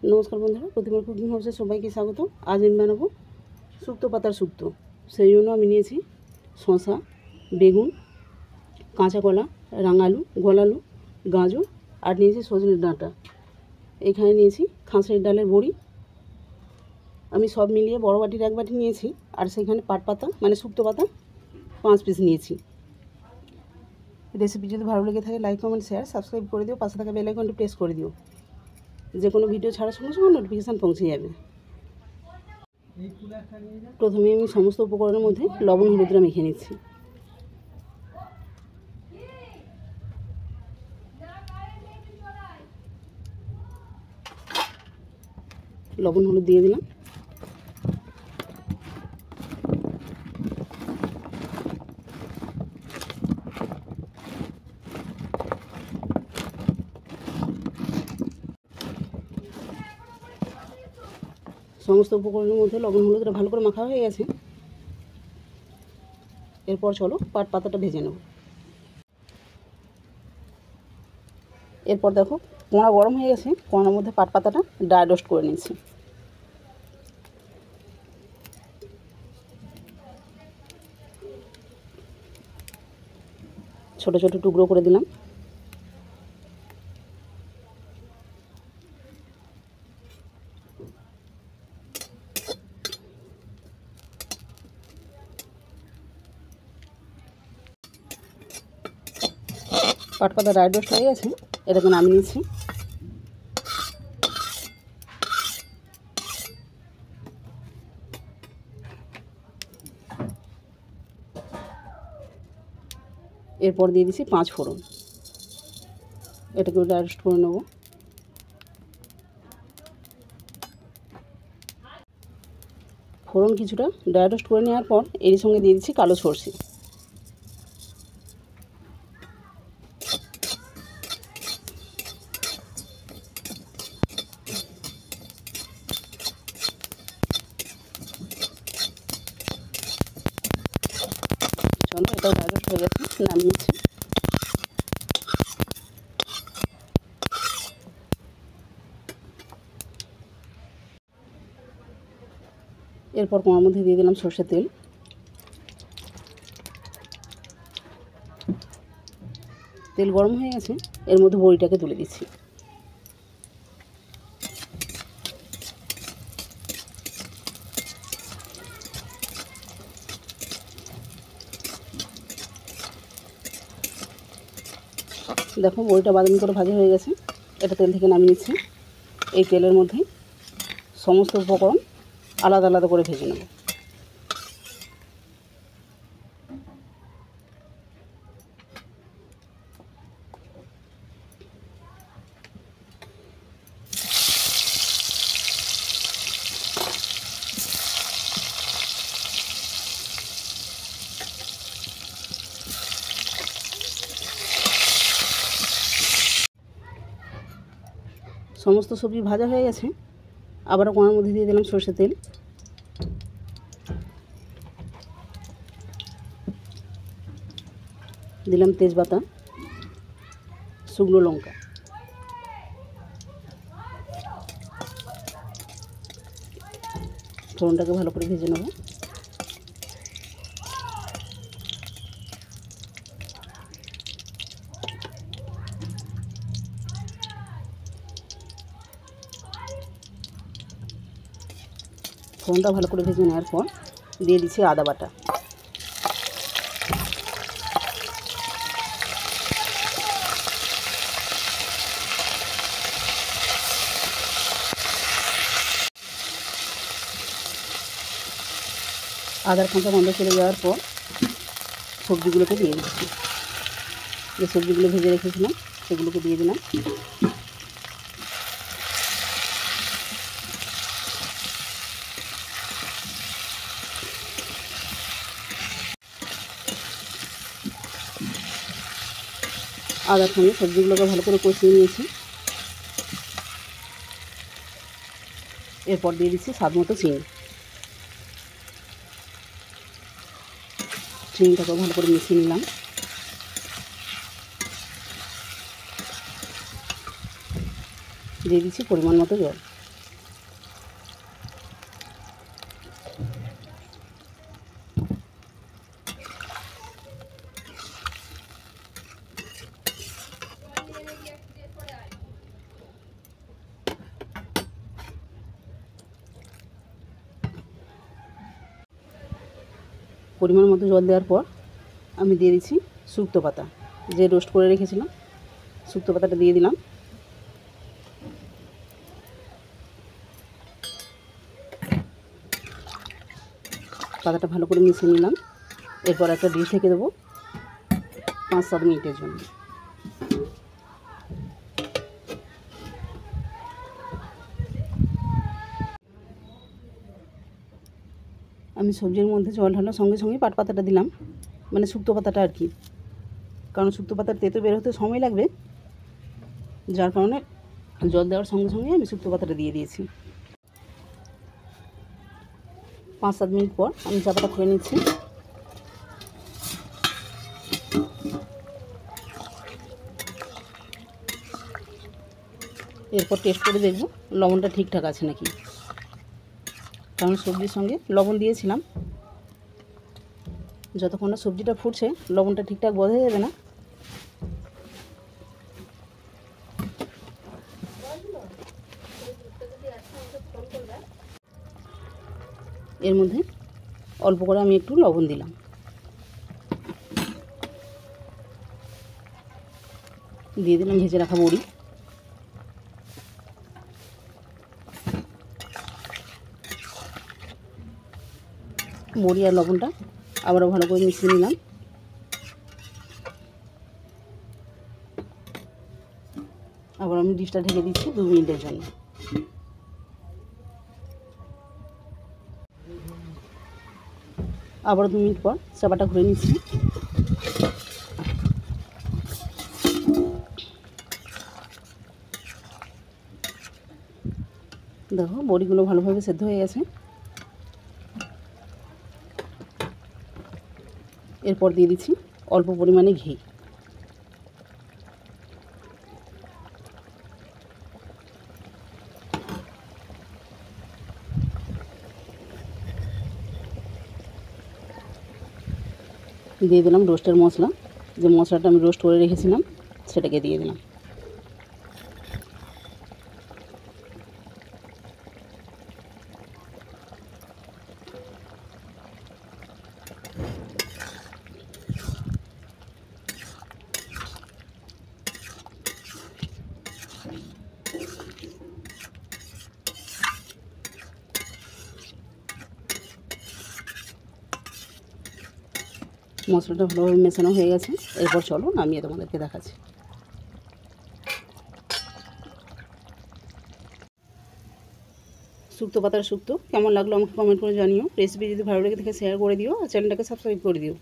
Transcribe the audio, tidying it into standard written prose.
নমস্কার বন্ধুরা, প্রতিবার কুকিং হাউসে সবাইকে স্বাগত। আজ আমি বানাবো শুক্তো পাতার শুক্তো। সেই জন্য আমি নিয়েছি শসা, বেগুন, কাঁচা কলা, রাঙালু, গোলালু, গাজর আর নিয়েছি সজনের ডাঁটা। এখানে নিয়েছি খাঁসের ডালের বড়ি। আমি সব মিলিয়ে বড় বাটির এক বাটি নিয়েছি। আর সেখানে পাট পাতা মানে শুক্তো পাতা 5 পিস নিয়েছি। রেসিপি যদি ভালো লেগে থাকে লাইক, কমেন্ট, শেয়ার, সাবস্ক্রাইব করে দিও। পাশে থাকা বেল আইকনটি প্রেস করে দিও, যে কোনো ভিডিও ছাড়ার সঙ্গে সঙ্গে নোটিফিকেশান পৌঁছে যাবে। প্রথমে আমি সমস্ত উপকরণের মধ্যে লবণ হলুদটা মেখে নিচ্ছি। লবণ হলুদ দিয়ে দিলাম। সমস্ত উপকরণের মধ্যে লবণ হলুদটা ভালো করে মাখা হয়ে গেছে। এরপর চলো পাট পাতাটা ভেজে নেব। এরপর দেখো কড়া গরম হয়ে গেছে, কড়ার মধ্যে পাট পাতাটা ড্রাই রোস্ট করে নিয়েছি। ছোট ছোট টুকরো করে দিলাম। পাট পাতা ড্রাই রোস্ট হয়ে গেছে, এটাকে নামিয়ে নিয়েছি। এরপর দিয়ে দিচ্ছি 5 ফোড়ন। এটাকে ড্রাই রোস্ট করে নেব। ফোড়ন কিছুটা ড্রাই রোস্ট করে নেওয়ার পর এর সঙ্গে দিয়ে দিচ্ছি কালো সরষে। চলো, এটাও ড্রাই রোস্ট হয়ে গেছে, নামিয়ে নিচ্ছি। এরপর কড়ার মধ্যে দিয়ে দিলাম সরষের তেল। তেল গরম হয়ে গেছে, এর মধ্যে বড়িটাকে তুলে দিচ্ছি। দেখো বড়িটা বাদামি করে ভাজা হয়ে গেছে, এটা তেল থেকে নামিয়ে নিচ্ছি। এই তেলের মধ্যে সমস্ত উপকরণ আলাদা আলাদা করে ভেজে নেব। সমস্ত সবজি ভাজা হয়ে গেছে, আবারও কড়ার মধ্যে দিয়ে দিলাম সরষের তেল। দিলাম তেজপাতা, শুকনো লঙ্কা। ফোড়নটাকে ভালো করে ভেজে নেব। ফোড়নটা ভালো করে ভেজে নেওয়ার পর দিয়ে দিচ্ছি আদা বাটা। আদার কাঁচা গন্ধ চলে যাওয়ার পর সবজিগুলোকে দিয়ে দিচ্ছি। যে সবজিগুলো ভেজে রেখেছিলাম সেগুলোকে দিয়ে দিলাম। আদার সঙ্গে সবজিগুলোকে ভালো করে কষিয়ে নিয়েছি। এরপর দিয়ে দিচ্ছি স্বাদ মতো চিনি। চিনিটাকে ভালো করে মিশিয়ে নিলাম। দিয়ে দিচ্ছি পরিমাণ মতো জল। পরিমাণ মতো জল দেওয়ার পর আমি দিয়ে দিচ্ছি শুক্তো পাতা, যে রোস্ট করে রেখেছিলাম শুক্তো পাতাটা দিয়ে দিলাম। পাতাটা ভালো করে মিশিয়ে নিলাম। এরপর একটা ডিশ ঢেকে দেবো 5-7 মিনিটের জন্য। আমি সবজির মধ্যে জল ঢালার সঙ্গে সঙ্গে পাট পাতাটা দিলাম, মানে শুক্তো পাতাটা আর কি, কারণ শুক্তো পাতার তেতো বের হতে সময় লাগবে, যার কারণে জল দেওয়ার সঙ্গে সঙ্গে আমি শুক্তো পাতাটা দিয়ে দিয়েছি। 5-7 মিনিট পর আমি চাপাটা খুলে নিচ্ছি। এরপর টেস্ট করে দেখব লবণটা ঠিকঠাক আছে নাকি, কারণ সবজির সঙ্গে লবণ দিয়েছিলাম। যতক্ষণ না সবজিটা ফুটছে লবণটা ঠিকঠাক বোঝা যাবে না। এর মধ্যে অল্প করে আমি একটু লবণ দিলাম। দিয়ে দিলাম ভেজে রাখা বড়ি। বড়ি আর লবণটা আবারও ভালো করে মিশিয়ে নিলাম। আবার আমি ডিশটা ঢেকে দিচ্ছি 2 মিনিটের জন্য। আবার 2 মিনিট পর চাপাটা ঘুরে নিচ্ছি। দেখো বড়িগুলো ভালোভাবে সেদ্ধ হয়ে গেছে। এরপর দিয়ে দিচ্ছি অল্প পরিমাণে ঘি। দিয়ে দিলাম রোস্টের মশলা, যে মশলাটা আমি রোস্ট করে রেখেছিলাম সেটাকে দিয়ে দিলাম। মশলাটা ভালোভাবে মেশানো হয়ে গেছে। এরপর চলো নামিয়ে তোমাদেরকে দেখাচ্ছি। শুক্তো পাতার শুক্তো কেমন লাগলো আমাকে কমেন্ট করে জানিও। রেসিপি যদি ভালো লেগে থাকে শেয়ার করে দিও আর চ্যানেলটাকে সাবস্ক্রাইব করে দিও।